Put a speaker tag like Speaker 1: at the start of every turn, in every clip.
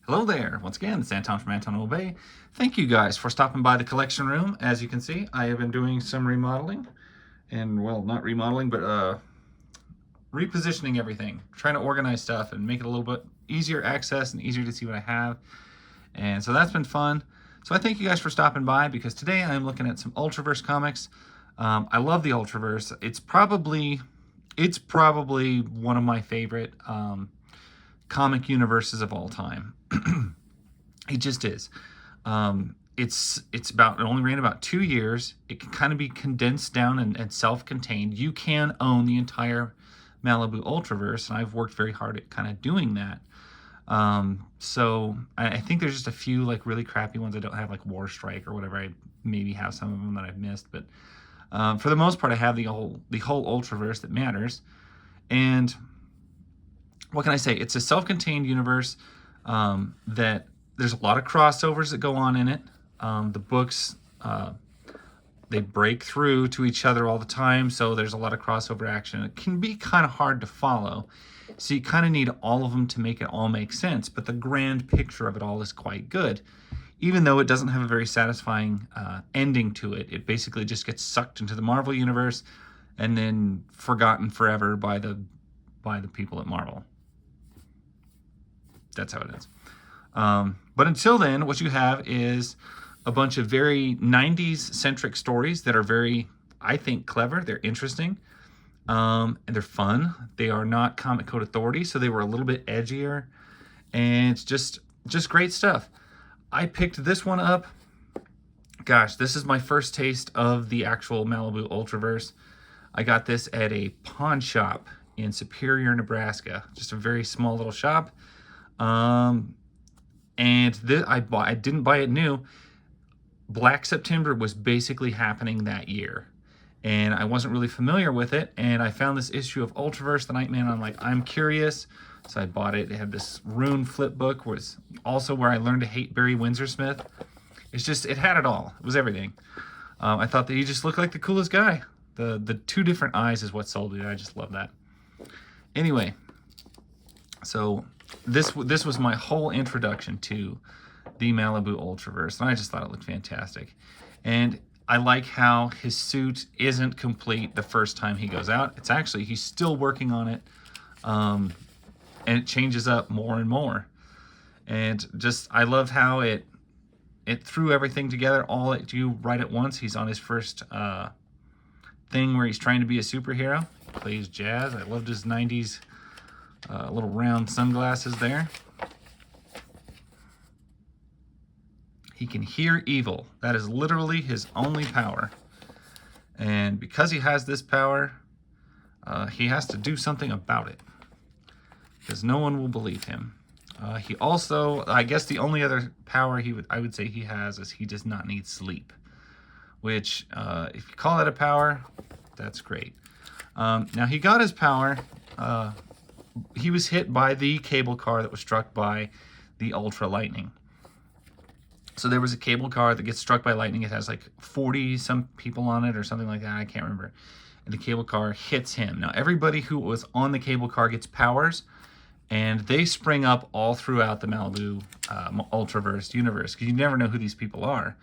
Speaker 1: Hello there, once again, it's Anton from Anton Will Bay. Thank you guys for stopping by the collection room. As you can see, I have been doing some remodeling, and well, not remodeling, but repositioning everything, trying to organize stuff and make it a little bit easier access and easier to see what I have. And so that's been fun. So I thank you guys for stopping by because today I'm looking at some Ultraverse comics. I love the Ultraverse. It's probably one of my favorite comic universes of all time. It just is. It only ran about 2 years. It can kind of be condensed down and self-contained. You can own the entire Malibu Ultraverse, and I've worked very hard at kind of doing that. So I think there's just a few like really crappy ones I don't have, like War Strike or whatever. I maybe have some of them that I've missed, but for the most part, I have the whole Ultraverse that matters. And what can I say? It's a self-contained universe that there's a lot of crossovers that go on in it. The books, they break through to each other all the time, so there's a lot of crossover action. It can be kind of hard to follow, so you kind of need all of them to make it all make sense, but the grand picture of it all is quite good. Even though it doesn't have a very satisfying ending to it, it basically just gets sucked into the Marvel universe and then forgotten forever by the people at Marvel. That's how it is. But until then, what you have is a bunch of very 90s-centric stories that are very, I think, clever. They're interesting, and they're fun. They are not Comic Code Authority, so they were a little bit edgier, and it's just great stuff. I picked this one up. Gosh, this is my first taste of the actual Malibu Ultraverse. I got this at a pawn shop in Superior, Nebraska. Just a very small little shop. And I didn't buy it new. Black September was basically happening that year, and I wasn't really familiar with it, and I found this issue of Ultraverse the Nightman. I'm like, I'm curious, so I bought it. It had this rune flip book, was also where I learned to hate Barry Windsor Smith. It had it all. It was everything. I thought that he just looked like the coolest guy. The two different eyes is what sold it. I just love that. Anyway, so this was my whole introduction to the Malibu Ultraverse, and I just thought it looked fantastic. And I like how his suit isn't complete the first time he goes out. It's actually, he's still working on it, and it changes up more and more. And just, I love how it threw everything together all at you right at once. He's on his first thing where he's trying to be a superhero. He plays jazz. I loved his 90s little round sunglasses there. He can hear evil. That is literally his only power. And because he has this power, he has to do something about it, because no one will believe him. He also, I guess the only other power I would say he has is he does not need sleep, which if you call that a power, that's great. Now he got his power. He was hit by the cable car that was struck by the Ultra Lightning. So there was a cable car that gets struck by lightning. It has like 40 some people on it or something like that. I can't remember. And the cable car hits him. Now everybody who was on the cable car gets powers, and they spring up all throughout the Malibu Ultraverse universe, because you never know who these people are.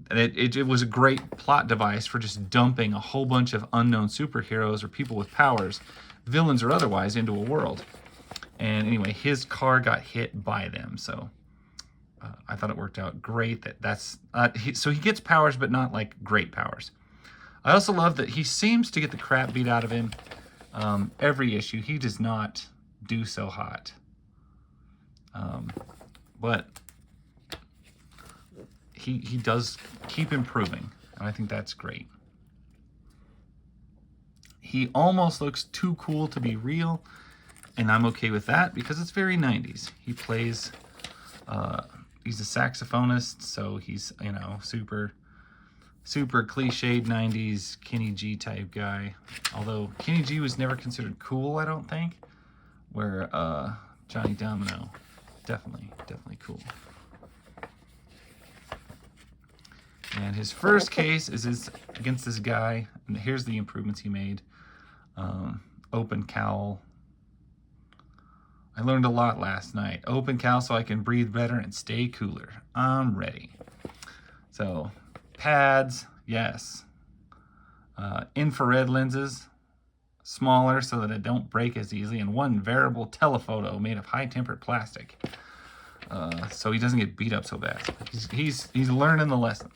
Speaker 1: It was a great plot device for just dumping a whole bunch of unknown superheroes or people with powers, villains or otherwise, into a world. And anyway, his car got hit by them, so I thought it worked out great. So he gets powers, but not like great powers. I also love that he seems to get the crap beat out of him every issue. He does not do so hot, but he does keep improving, and I think that's great. He almost looks too cool to be real, and I'm okay with that because it's very 90s. He plays, he's a saxophonist, so he's, you know, super cliched 90s Kenny G type guy. Although Kenny G was never considered cool, I don't think, where Johnny Domino, definitely cool. And his first case is against this guy, and here's the improvements he made. Open cowl. I learned a lot last night. Open cow so I can breathe better and stay cooler. I'm ready. So, pads, yes. Infrared lenses, smaller so that it don't break as easily, and one variable telephoto made of high-tempered plastic, so he doesn't get beat up so bad. He's learning the lesson.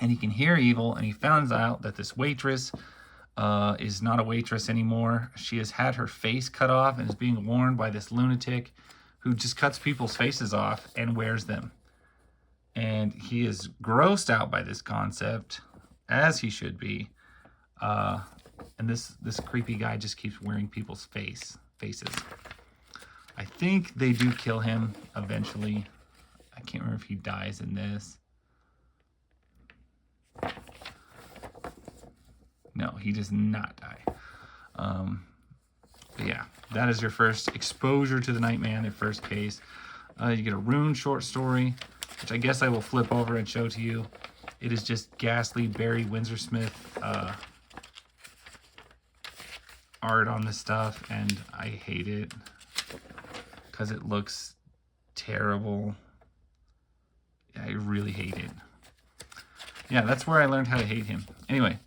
Speaker 1: And he can hear evil, and he finds out that this waitress is not a waitress anymore. She has had her face cut off and is being worn by this lunatic who just cuts people's faces off and wears them. And he is grossed out by this concept, as he should be. And this creepy guy just keeps wearing people's faces. I think they do kill him eventually. I can't remember if he dies in this. No, he does not die. But yeah, that is your first exposure to the Nightman, your first case. You get a Rune short story, which I guess I will flip over and show to you. It is just ghastly Barry Windsor-Smith art on this stuff, and I hate it because it looks terrible. I really hate it. Yeah, that's where I learned how to hate him. Anyway,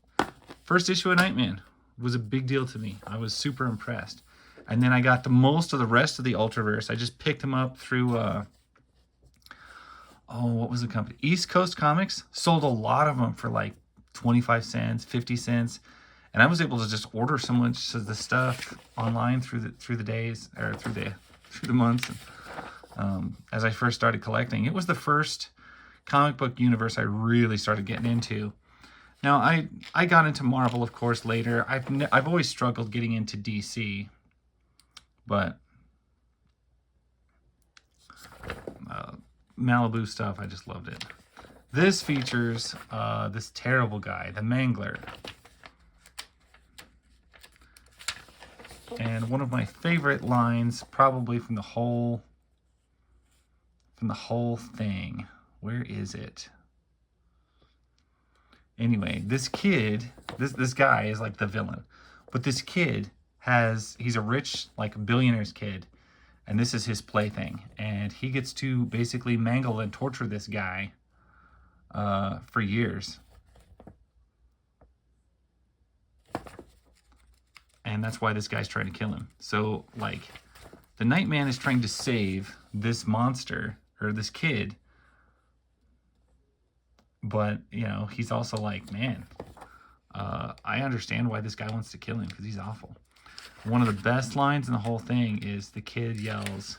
Speaker 1: first issue of Nightman was a big deal to me. I was super impressed. And then I got the most of the rest of the Ultraverse. I just picked them up through, what was the company? East Coast Comics. Sold a lot of them for like 25 cents, 50 cents. And I was able to just order so much of the stuff online through the days, or through the months. As I first started collecting, it was the first comic book universe I really started getting into. Now I got into Marvel, of course, later. I've always struggled getting into DC, but Malibu stuff, I just loved it. This features this terrible guy, the Mangler. And one of my favorite lines, probably from the whole thing. Where is it? Anyway, this kid, this guy is like the villain. But this kid he's a rich, like billionaire's kid, and this is his plaything. And he gets to basically mangle and torture this guy for years. And that's why this guy's trying to kill him. So, like, the Nightman is trying to save this monster, or this kid. But, you know, he's also like, man, I understand why this guy wants to kill him, because he's awful. One of the best lines in the whole thing is the kid yells,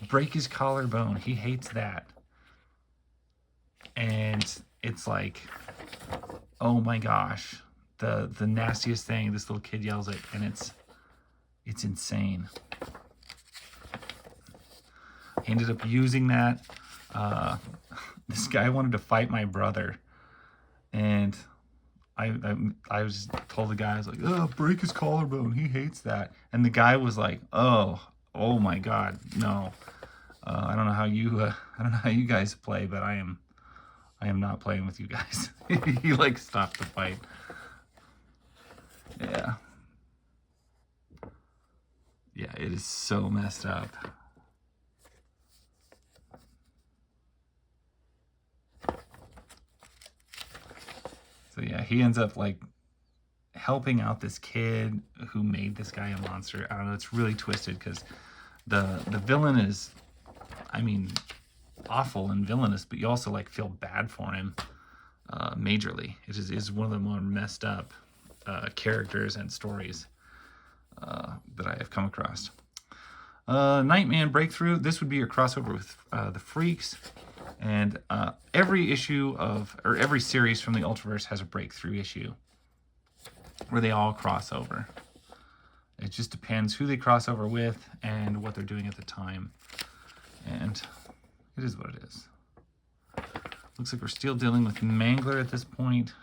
Speaker 1: "Break his collarbone." He hates that. And it's like, oh my gosh. The nastiest thing this little kid yells it, and it's insane. He ended up using that. This guy wanted to fight my brother, and I was told the guy, I was like, "Oh, break his collarbone. He hates that." And the guy was like, "Oh my God, no. I don't know how you guys play, but I am not playing with you guys." He like stopped the fight. Yeah, it is so messed up. So yeah, he ends up like helping out this kid who made this guy a monster. I don't know, it's really twisted because the villain is, I mean, awful and villainous, but you also like feel bad for him majorly. It is one of the more messed up characters and stories that I have come across. Nightman Breakthrough. This would be your crossover with the Freaks, and every issue or every series from the Ultraverse has a breakthrough issue where they all cross over. It just depends who they cross over with and what they're doing at the time, and it is what it is. Looks like we're still dealing with Mangler at this point.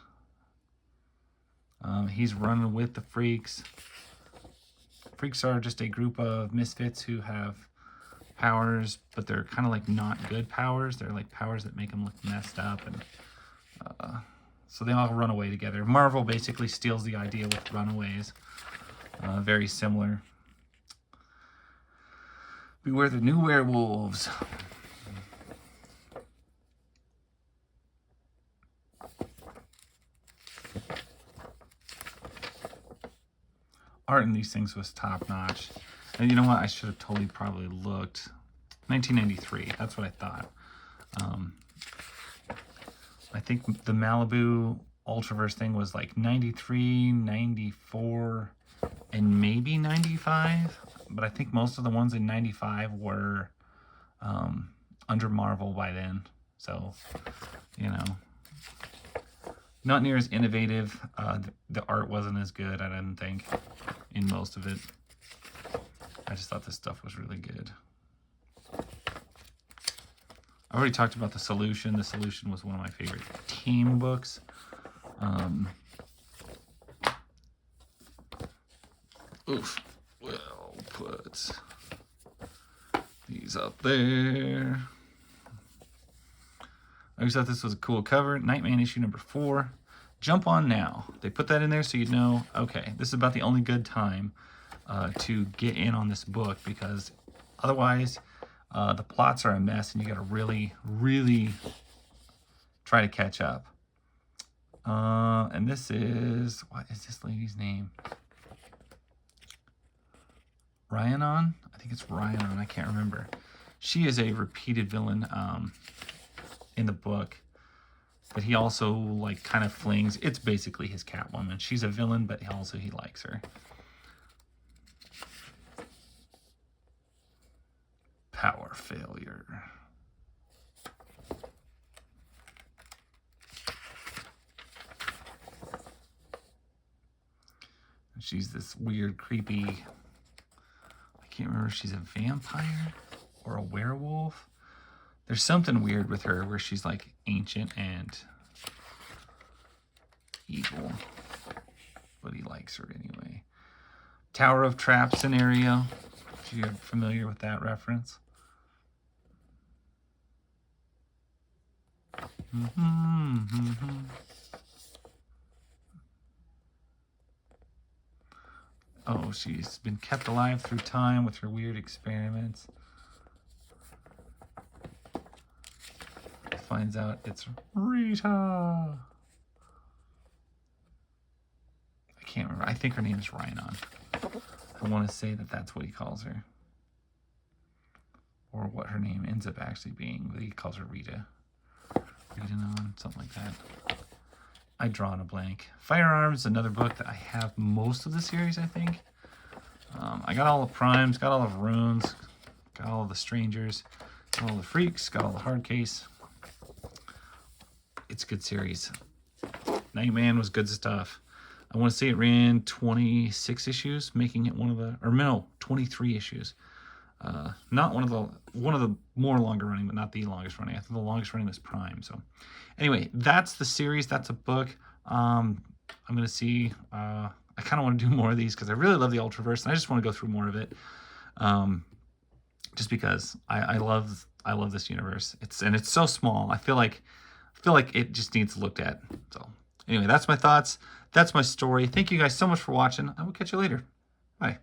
Speaker 1: He's running with the Freaks. Freaks are just a group of misfits who have powers, but they're kind of like not good powers. They're like powers that make them look messed up, and so they all run away together. Marvel basically steals the idea with Runaways. Very similar. Beware the new werewolves. Art in these things was top notch. And you know what? I should have totally probably looked. 1993. That's what I thought. I think the Malibu Ultraverse thing was like 93, 94, and maybe 95. But I think most of the ones in 95 were under Marvel by then. So, you know, not near as innovative. The art wasn't as good, I didn't think, in most of it. I just thought this stuff was really good. I already talked about The Solution. The Solution was one of my favorite team books. Oof. We'll put these up there. I just thought this was a cool cover. Nightman issue number 4. Jump On Now. They put that in there so you'd know, okay, this is about the only good time to get in on this book, because otherwise the plots are a mess and you got to really, really try to catch up. And this is, what is this lady's name? Rhiannon? I think it's Rhiannon. I can't remember. She is a repeated villain in the book, but he also like kind of flings. It's basically his Catwoman. She's a villain, but also he likes her. Power failure. She's this weird, creepy, I can't remember if she's a vampire or a werewolf. There's something weird with her where she's like ancient and evil, but he likes her anyway. Tower of Trap scenario. If you're familiar with that reference. Oh, she's been kept alive through time with her weird experiments. Finds out it's Rita. I can't remember. I think her name is Rhiannon. I want to say that that's what he calls her. Or what her name ends up actually being. But he calls her Rita. Rita-non, something like that. I draw on a blank. Firearms, another book that I have most of the series, I think. I got all the primes, got all the runes, got all the strangers, got all the freaks, got all the hard case. It's a good series. Nightman was good stuff. I want to say it ran 26 issues, making it one of the, or no, 23 issues. Not one of the more longer running, but not the longest running. I think the longest running was Prime. So anyway, that's the series. That's a book. I'm going to see, I kind of want to do more of these because I really love the Ultraverse and I just want to go through more of it. Just because I love this universe. It's so small. I feel like it just needs looked at. So anyway, that's my thoughts. That's my story. Thank you guys so much for watching. I will catch you later. Bye.